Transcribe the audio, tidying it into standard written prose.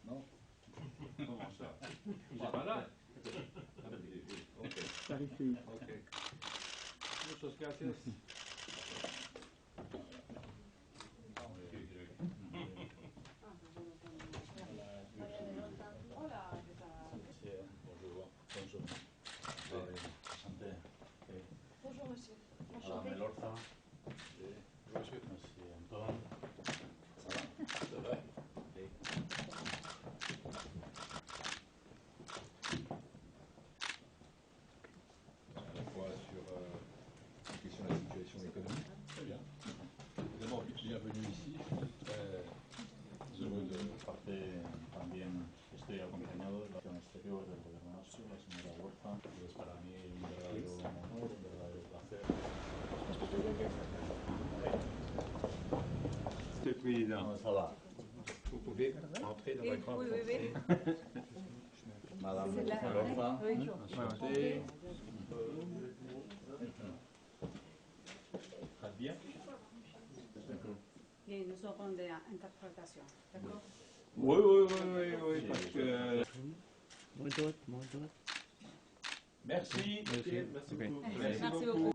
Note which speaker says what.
Speaker 1: Non. Comment ça? Il est malade. Ok.
Speaker 2: Clarifié.
Speaker 1: Ok. Muchas gracias.
Speaker 3: Bonjour. Bonjour. Santé.
Speaker 4: Bonjour monsieur.
Speaker 3: Madame Elorza.
Speaker 1: Monsieur.
Speaker 3: Monsieur Antoine.
Speaker 1: Ça va? À la fois sur la question de la situation économique. Très bien. D'abord, bienvenue ici. Très heureux de...
Speaker 3: Parte también estoy acompañado de la acción exterior del Gobierno nuestro, la señora Huerta, y es para mí un verdadero honor, un verdadero placer.
Speaker 2: Monsieur le Président.
Speaker 3: Comment ça va?
Speaker 1: Vous pouvez entrer dans la grande porte.
Speaker 3: Madame
Speaker 4: C'est la-
Speaker 3: Elorza.
Speaker 4: Oui.
Speaker 3: Enchanté. Très bien.
Speaker 4: Bien, nous aurons des interprétations, d'accord?
Speaker 2: Oui, parce que...
Speaker 1: Merci.
Speaker 2: Merci.
Speaker 1: Merci beaucoup.
Speaker 4: Merci beaucoup.